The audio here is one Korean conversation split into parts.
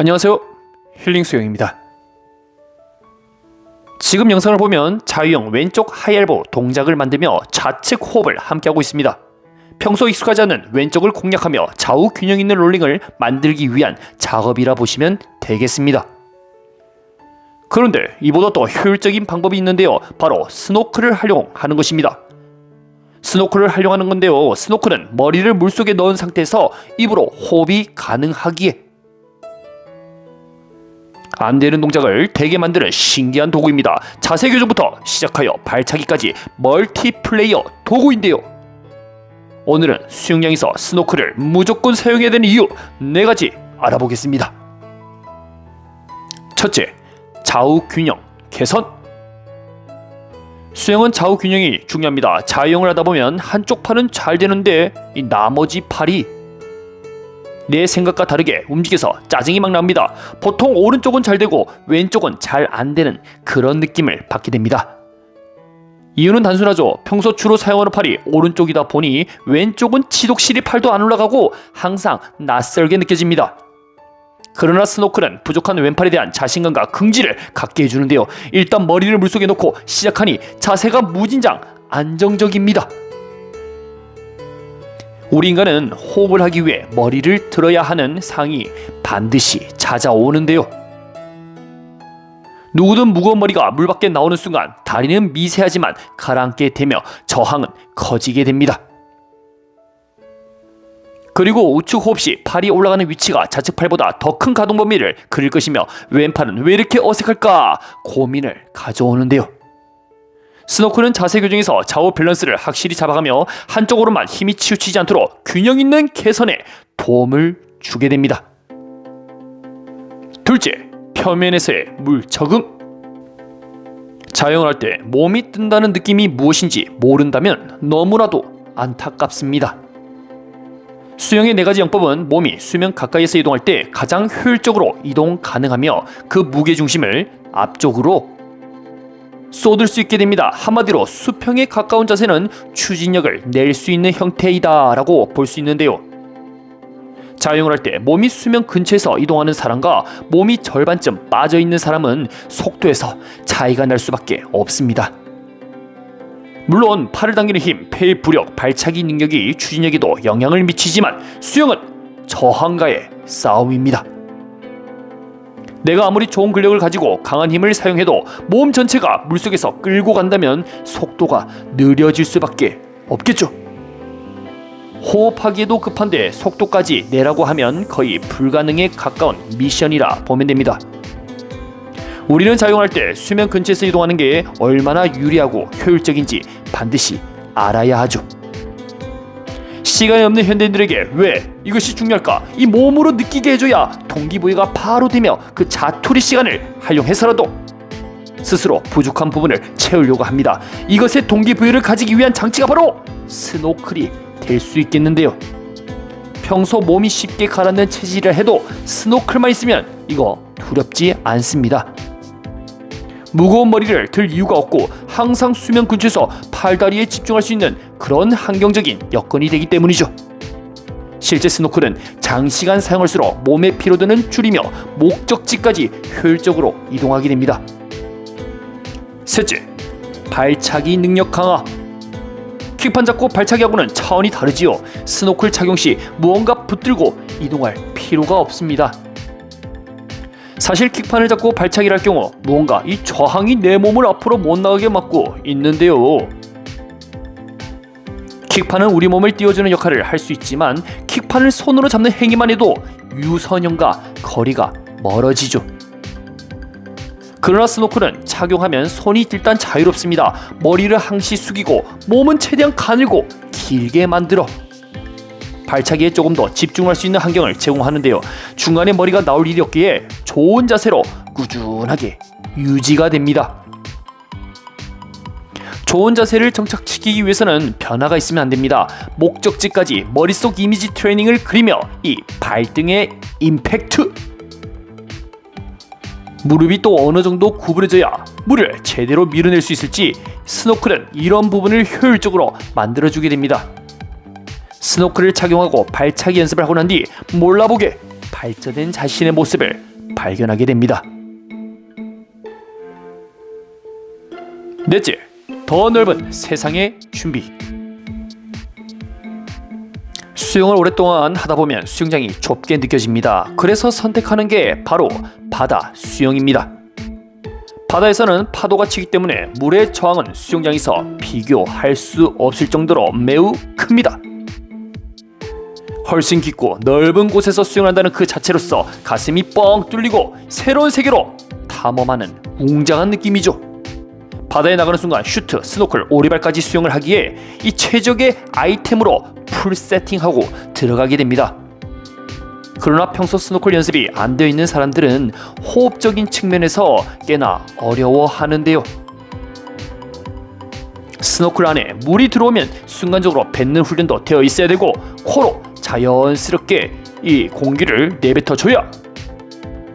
안녕하세요, 힐링 수영입니다. 지금 영상을 보면 자유형 왼쪽 하이엘보 동작을 만들며 좌측 호흡을 함께하고 있습니다. 평소 익숙하지 않은 왼쪽을 공략하며 좌우 균형 있는 롤링을 만들기 위한 작업이라 보시면 되겠습니다. 그런데 이보다 더 효율적인 방법이 있는데요, 바로 스노클을 활용하는 것입니다. 스노클을 활용하는 건데요, 스노클은 머리를 물속에 넣은 상태에서 입으로 호흡이 가능하기에 안 되는 동작을 되게 만드는 신기한 도구입니다. 자세 교정부터 시작하여 발차기까지 멀티플레이어 도구인데요, 오늘은 수영장에서 스노클을 무조건 사용해야 되는 이유 4가지 알아보겠습니다. 첫째, 좌우 균형 개선. 수영은 좌우 균형이 중요합니다. 자유형을 하다 보면 한쪽 팔은 잘 되는데 이 나머지 팔이 내 생각과 다르게 움직여서 짜증이 막 납니다. 보통 오른쪽은 잘 되고 왼쪽은 잘 안 되는 그런 느낌을 받게 됩니다. 이유는 단순하죠. 평소 주로 사용하는 팔이 오른쪽이다 보니 왼쪽은 지독실이 팔도 안 올라가고 항상 낯설게 느껴집니다. 그러나 스노클은 부족한 왼팔에 대한 자신감과 긍지를 갖게 해주는데요, 일단 머리를 물속에 넣고 시작하니 자세가 무진장 안정적입니다. 우리 인간은 호흡을 하기 위해 머리를 들어야 하는 상이 반드시 찾아오는데요, 누구든 무거운 머리가 물 밖에 나오는 순간 다리는 미세하지만 가라앉게 되며 저항은 커지게 됩니다. 그리고 우측 호흡 시 팔이 올라가는 위치가 좌측 팔보다 더 큰 가동 범위를 그릴 것이며 왼팔은 왜 이렇게 어색할까 고민을 가져오는데요, 스노클은 자세 교정에서 좌우 밸런스를 확실히 잡아가며 한쪽으로만 힘이 치우치지 않도록 균형 있는 개선에 도움을 주게 됩니다. 둘째, 표면에서의 물 적응. 자유형을 할 때 몸이 뜬다는 느낌이 무엇인지 모른다면 너무나도 안타깝습니다. 수영의 4가지 영법은 몸이 수면 가까이에서 이동할 때 가장 효율적으로 이동 가능하며 그 무게중심을 앞쪽으로 쏟을 수 있게 됩니다. 한마디로 수평에 가까운 자세는 추진력을 낼 수 있는 형태이다 라고 볼 수 있는데요, 자유형을 할 때 몸이 수면 근처에서 이동하는 사람과 몸이 절반쯤 빠져있는 사람은 속도에서 차이가 날 수밖에 없습니다. 물론 팔을 당기는 힘, 폐의 부력, 발차기 능력이 추진력에도 영향을 미치지만 수영은 저항과의 싸움입니다. 내가 아무리 좋은 근력을 가지고 강한 힘을 사용해도 몸 전체가 물속에서 끌고 간다면 속도가 느려질 수밖에 없겠죠. 호흡하기에도 급한데 속도까지 내라고 하면 거의 불가능에 가까운 미션이라 보면 됩니다. 우리는 자유형을 할 때 수면 근처에서 이동하는 게 얼마나 유리하고 효율적인지 반드시 알아야 하죠. 시간이 없는 현대인들에게 왜 이것이 중요할까? 이 몸으로 느끼게 해줘야 동기부여가 바로 되며 그 자투리 시간을 활용해서라도 스스로 부족한 부분을 채우려고 합니다. 이것의 동기부여를 가지기 위한 장치가 바로 스노클이 될 수 있겠는데요, 평소 몸이 쉽게 가라앉는 체질이라 해도 스노클만 있으면 이거 두렵지 않습니다. 무거운 머리를 들 이유가 없고 항상 수면 근처에서 팔다리에 집중할 수 있는 그런 환경적인 여건이 되기 때문이죠. 실제 스노클은 장시간 사용할수록 몸의 피로도는 줄이며 목적지까지 효율적으로 이동하게 됩니다. 셋째, 발차기 능력 강화. 킥판 잡고 발차기하고는 차원이 다르지요. 스노클 착용 시 무언가 붙들고 이동할 필요가 없습니다. 사실 킥판을 잡고 발차기를 할 경우 무언가 이 저항이 내 몸을 앞으로 못 나가게 막고 있는데요, 킥판은 우리 몸을 띄워주는 역할을 할 수 있지만 킥판을 손으로 잡는 행위만 해도 유선형과 거리가 멀어지죠. 그러나 스노클은 착용하면 손이 일단 자유롭습니다. 머리를 항시 숙이고 몸은 최대한 가늘고 길게 만들어 발차기에 조금 더 집중할 수 있는 환경을 제공하는데요, 중간에 머리가 나올 일이 없기에 좋은 자세로 꾸준하게 유지가 됩니다. 좋은 자세를 정착시키기 위해서는 변화가 있으면 안 됩니다. 목적지까지 머릿속 이미지 트레이닝을 그리며 이 발등의 임팩트, 무릎이 또 어느 정도 구부려져야 물을 제대로 밀어낼 수 있을지 스노클은 이런 부분을 효율적으로 만들어주게 됩니다. 스노클을 착용하고 발차기 연습을 하고 난 뒤 몰라보게 발전된 자신의 모습을 발견하게 됩니다. 넷째, 더 넓은 세상의 준비. 수영을 오랫동안 하다 보면 수영장이 좁게 느껴집니다. 그래서 선택하는 게 바로 바다 수영입니다. 바다에서는 파도가 치기 때문에 물의 저항은 수영장에서 비교할 수 없을 정도로 매우 큽니다. 훨씬 깊고 넓은 곳에서 수영한다는 그 자체로서 가슴이 뻥 뚫리고 새로운 세계로 탐험하는 웅장한 느낌이죠. 바다에 나가는 순간 슈트, 스노클, 오리발까지 수영을 하기에 이 최적의 아이템으로 풀 세팅하고 들어가게 됩니다. 그러나 평소 스노클 연습이 안 되어 있는 사람들은 호흡적인 측면에서 꽤나 어려워하는데요. 스노클 안에 물이 들어오면 순간적으로 뱉는 훈련도 되어 있어야 되고 코로 자연스럽게 이 공기를 내뱉어줘야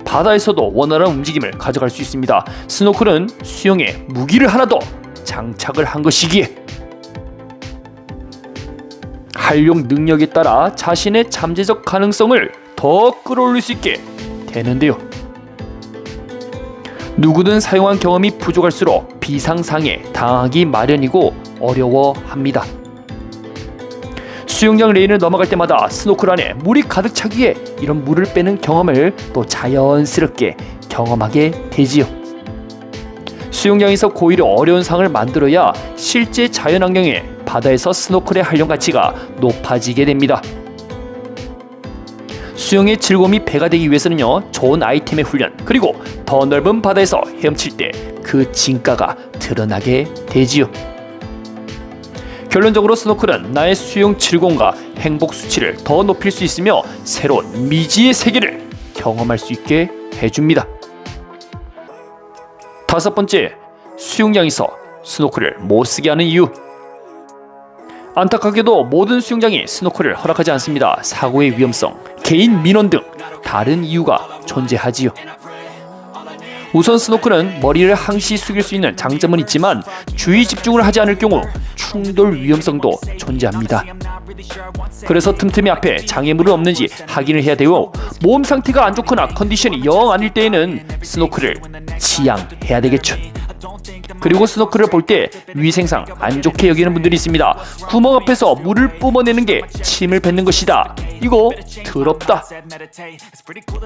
바다에서도 원활한 움직임을 가져갈 수 있습니다. 스노클은 수영에 무기를 하나 더 장착을 한 것이기에 활용 능력에 따라 자신의 잠재적 가능성을 더 끌어올릴 수 있게 되는데요. 누구든 사용한 경험이 부족할수록 비상상에 당하기 마련이고 어려워합니다. 수영장 레인을 넘어갈 때마다 스노클 안에 물이 가득 차기에 이런 물을 빼는 경험을 또 자연스럽게 경험하게 되지요. 수영장에서 고의로 어려운 상을 만들어야 실제 자연환경에 바다에서 스노클의 활용 가치가 높아지게 됩니다. 수영의 즐거움이 배가 되기 위해서는요, 좋은 아이템의 훈련 그리고 더 넓은 바다에서 헤엄칠 때 그 진가가 드러나게 되지요. 결론적으로 스노클은 나의 수영 즐거움과 행복 수치를 더 높일 수 있으며 새로운 미지의 세계를 경험할 수 있게 해줍니다. 다섯 번째, 수영장에서 스노클을 못 쓰게 하는 이유. 안타깝게도 모든 수영장이 스노클을 허락하지 않습니다. 사고의 위험성, 개인 민원 등 다른 이유가 존재하지요. 우선 스노클은 머리를 항시 숙일 수 있는 장점은 있지만 주의 집중을 하지 않을 경우 충돌 위험성도 존재합니다. 그래서 틈틈이 앞에 장애물은 없는지 확인을 해야 되고 몸 상태가 안 좋거나 컨디션이 영 아닐 때에는 스노클을 지양해야 되겠죠. 그리고 스노클을 볼 때 위생상 안 좋게 여기는 분들이 있습니다. 구멍 앞에서 물을 뿜어내는 게 침을 뱉는 것이다. 이거 더럽다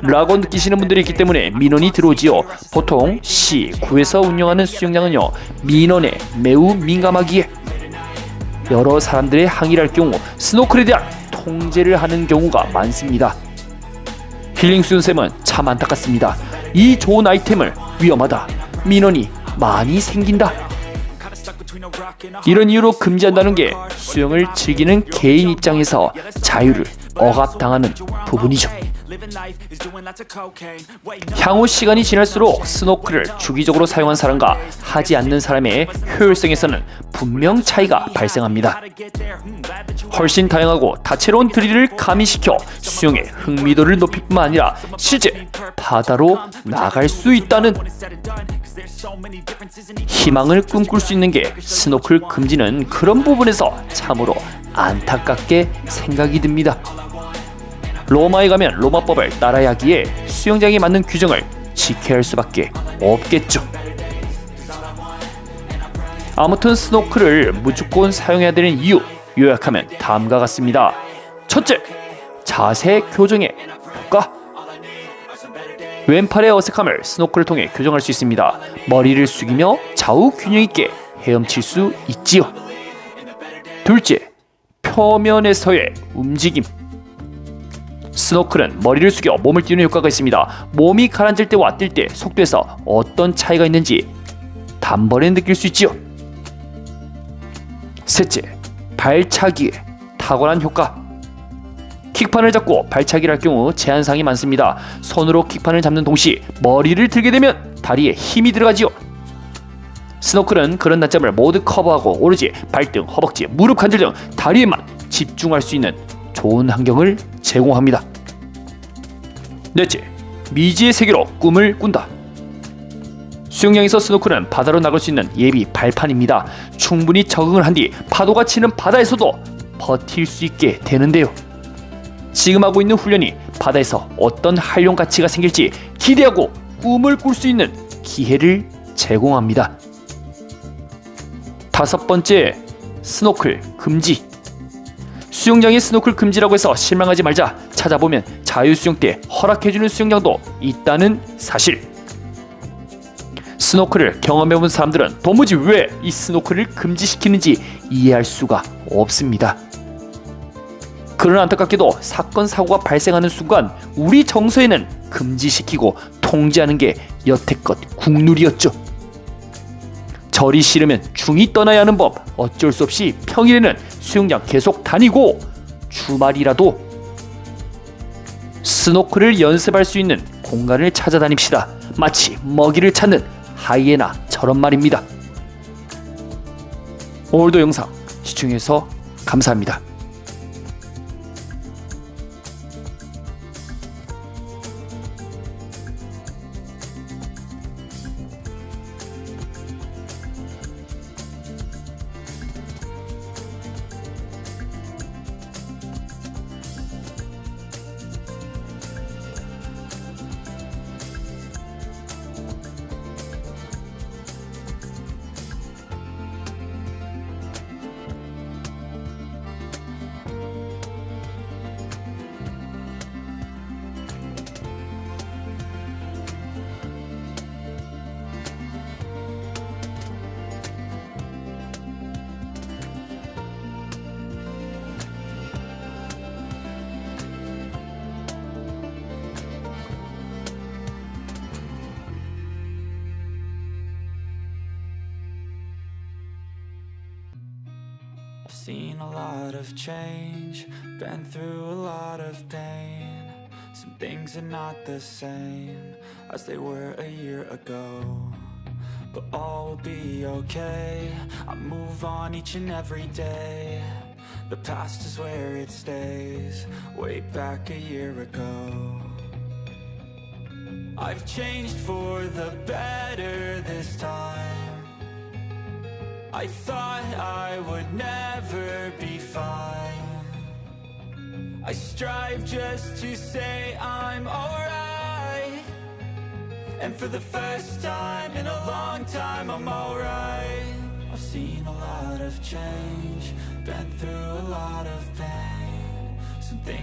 라고 느끼시는 분들이 있기 때문에 민원이 들어오지요. 보통 시, 구에서 운영하는 수영장은요, 민원에 매우 민감하기에 여러 사람들의 항의를 할 경우 스노클에 대한 통제를 하는 경우가 많습니다. 힐링 수영쌤은 참 안타깝습니다. 이 좋은 아이템을 위험하다, 민원이 많이 생긴다, 이런 이유로 금지한다는 게 수영을 즐기는 개인 입장에서 자유를 억압당하는 부분이죠. 향후 시간이 지날수록 스노클을 주기적으로 사용한 사람과 하지 않는 사람의 효율성에서는 분명 차이가 발생합니다. 훨씬 다양하고 다채로운 드릴을 가미시켜 수영의 흥미도를 높일 뿐만 아니라 실제 바다로 나갈 수 있다는 희망을 꿈꿀 수 있는 게 스노클 금지는 그런 부분에서 참으로 안타깝게 생각이 듭니다. 로마에 가면 로마법을 따라야 하기에 수영장에 맞는 규정을 지켜야 할 수밖에 없겠죠. 아무튼 스노클을 무조건 사용해야 되는 이유 요약하면 다음과 같습니다. 첫째, 자세 교정의 효과. 왼팔의 어색함을 스노클을 통해 교정할 수 있습니다. 머리를 숙이며 좌우 균형 있게 헤엄칠 수 있지요. 둘째, 표면에서의 움직임. 스노클은 머리를 숙여 몸을 띄우는 효과가 있습니다. 몸이 가라앉을 때와 뛸 때 속도에서 어떤 차이가 있는지 단번에 느낄 수 있지요. 셋째, 발차기의 탁월한 효과. 킥판을 잡고 발차기를 할 경우 제한사항이 많습니다. 손으로 킥판을 잡는 동시 머리를 들게 되면 다리에 힘이 들어가지요. 스노클은 그런 단점을 모두 커버하고 오로지 발등, 허벅지, 무릎 관절 등 다리에만 집중할 수 있는 좋은 환경을 제공합니다. 넷째, 미지의 세계로 꿈을 꾼다. 수영장에서 스노클은 바다로 나갈 수 있는 예비 발판입니다. 충분히 적응을 한 뒤 파도가 치는 바다에서도 버틸 수 있게 되는데요. 지금 하고 있는 훈련이 바다에서 어떤 활용 가치가 생길지 기대하고 꿈을 꿀 수 있는 기회를 제공합니다. 다섯 번째, 스노클 금지. 수영장이 스노클 금지라고 해서 실망하지 말자. 찾아보면 자유수영 때 허락해주는 수영장도 있다는 사실. 스노클을 경험해본 사람들은 도무지 왜 이 스노클을 금지시키는지 이해할 수가 없습니다. 그러나 안타깝게도 사건 사고가 발생하는 순간 우리 정서에는 금지시키고 통제하는 게 여태껏 국룰이었죠. 절이 싫으면 중이 떠나야 하는 법. 어쩔 수 없이 평일에는 수영장 계속 다니고 주말이라도 스노클을 연습할 수 있는 공간을 찾아다닙시다. 마치 먹이를 찾는 하이에나처럼 말입니다. 오늘도 영상 시청해주셔서 감사합니다. I've seen a lot of change, been through a lot of pain. Some things are not the same as they were a year ago, but all will be okay. I move on each and every day. The past is where it stays, way back a year ago. I've changed for the better this time. I thought I would never be fine. I strive just to say I'm alright, and for the first time in a long time I'm alright. I've seen a lot of change, been through a lot of pain. Some things